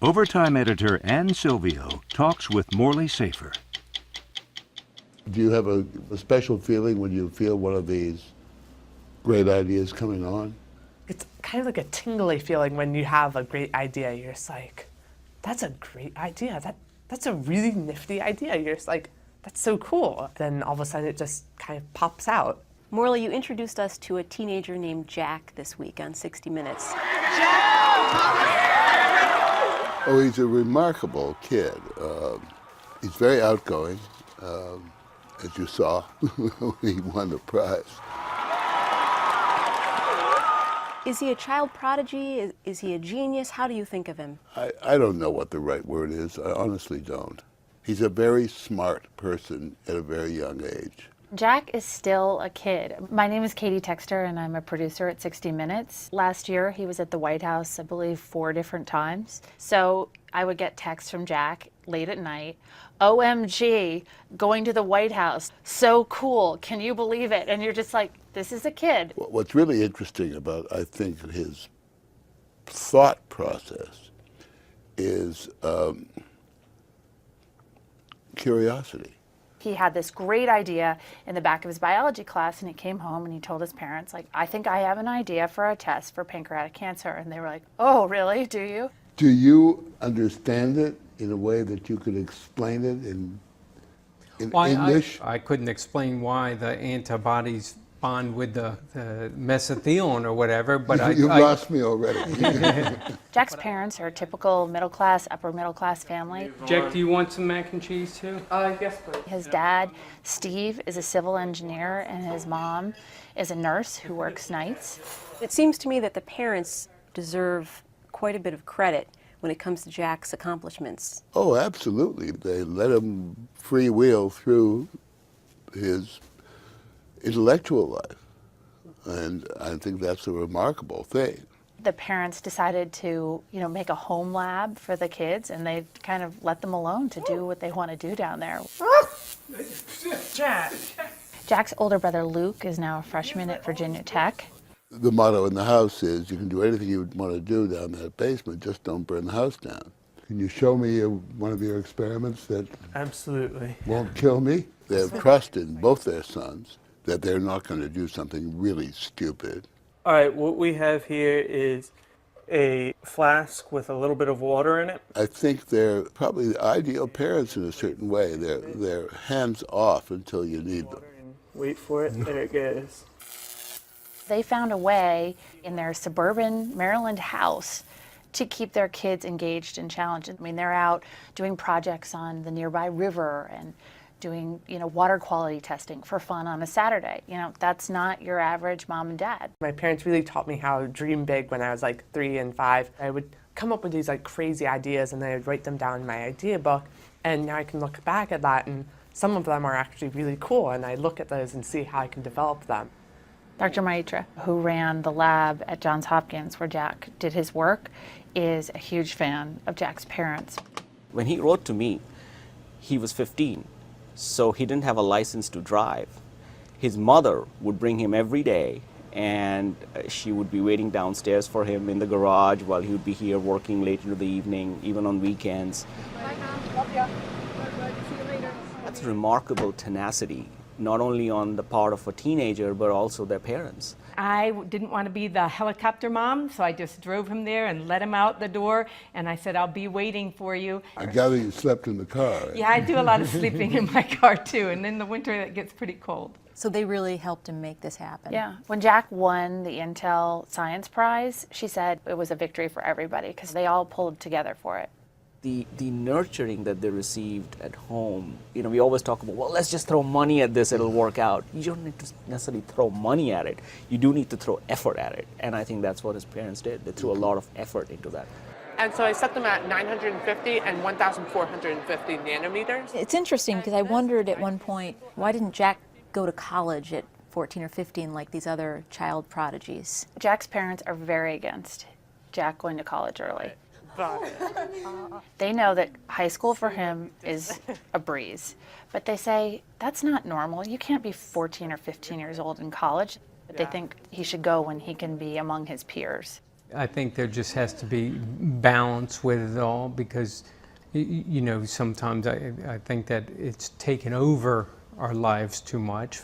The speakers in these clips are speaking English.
Overtime editor Ann Silvio talks with Morley Safer. Do you have a special feeling when you feel one of these great ideas coming on? It's kind of like a tingly feeling when you have a great idea. You're just like, that's a great idea. That's a really nifty idea. You're just like, that's so cool. Then all of a sudden it just kind of pops out. Morley, you introduced us to a teenager named Jack this week on 60 Minutes. Oh, he's a remarkable kid. He's very outgoing. As you saw, he won the prize. Is he a child prodigy? Is he a genius? How do you think of him? I don't know what the right word is. I honestly don't. He's a very smart person at a very young age. Jack is still a kid. My name is Katie Texter, and I'm a producer at 60 Minutes. Last year, he was at the White House, I believe, 4 different times. So I would get texts from Jack late at night. OMG, going to the White House. So cool. Can you believe it? And you're just like, this is a kid. What's really interesting about, I think, his thought process is curiosity. He had this great idea in the back of his biology class, and he came home and he told his parents, like, I think I have an idea for a test for pancreatic cancer. And they were like, oh, really? Do you? Do you understand it in a way that you could explain it in English? I couldn't explain why the antibodies bond with the mesothelin or whatever, but You've lost me already. Jack's parents are a typical middle class, upper middle class family. Jack, do you want some mac and cheese too? Yes, please. His dad, Steve, is a civil engineer, and his mom is a nurse who works nights. It seems to me that the parents deserve quite a bit of credit when it comes to Jack's accomplishments. Oh, absolutely. They let him free wheel through his intellectual life. And I think that's a remarkable thing. The parents decided to, make a home lab for the kids, and they kind of let them alone to do what they want to do down there. Jack's older brother Luke is now a freshman at Virginia Tech. The motto in the house is, you can do anything you want to do down that basement, just don't burn the house down. Can you show me one of your experiments that Absolutely. won't kill me? They have trust in both their sons that they're not going to do something really stupid. All right, what we have here is a flask with a little bit of water in it. I think they're probably the ideal parents in a certain way. They're hands off until you need them. Wait for it, there it goes. They found a way in their suburban Maryland house to keep their kids engaged and challenged. I mean, they're out doing projects on the nearby river and doing, water quality testing for fun on a Saturday. That's not your average mom and dad. My parents really taught me how to dream big when I was like 3 and 5. I would come up with these like crazy ideas, and then I would write them down in my idea book. And now I can look back at that, and some of them are actually really cool, and I look at those and see how I can develop them. Dr. Maitra, who ran the lab at Johns Hopkins where Jack did his work, is a huge fan of Jack's parents. When he wrote to me, he was 15, so he didn't have a license to drive. His mother would bring him every day, and she would be waiting downstairs for him in the garage while he would be here working late into the evening, even on weekends. Bye, Mom. Love ya. Bye. See you later. That's remarkable tenacity, not only on the part of a teenager, but also their parents. I didn't want to be the helicopter mom, so I just drove him there and let him out the door, and I said, I'll be waiting for you. I gather you slept in the car. Yeah, I do a lot of sleeping in my car too, and in the winter it gets pretty cold. So they really helped him make this happen. Yeah. When Jack won the Intel Science Prize, she said it was a victory for everybody because they all pulled together for it. The nurturing that they received at home, we always talk about, well, let's just throw money at this, it'll work out. You don't need to necessarily throw money at it. You do need to throw effort at it. And I think that's what his parents did. They threw a lot of effort into that. And so I set them at 950 and 1,450 nanometers. It's interesting because I wondered at one point, why didn't Jack go to college at 14 or 15 like these other child prodigies? Jack's parents are very against Jack going to college early. They know that high school for him is a breeze, but they say that's not normal. You can't be 14 or 15 years old in college. But they think he should go when he can be among his peers. I think there just has to be balance with it all because, you know, sometimes I think that it's taken over our lives too much.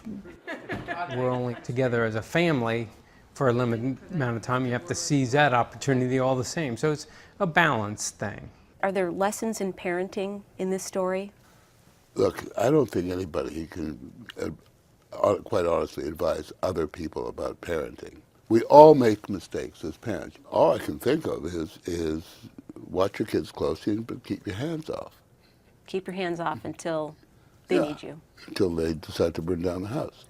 We're only together as a family for a limited amount of time. You have to seize that opportunity all the same. So it's a balance thing. Are there lessons in parenting in this story? Look, I don't think anybody can quite honestly advise other people about parenting. We all make mistakes as parents. All I can think of is watch your kids closely, but keep your hands off. Keep your hands off until they need you. Until they decide to burn down the house.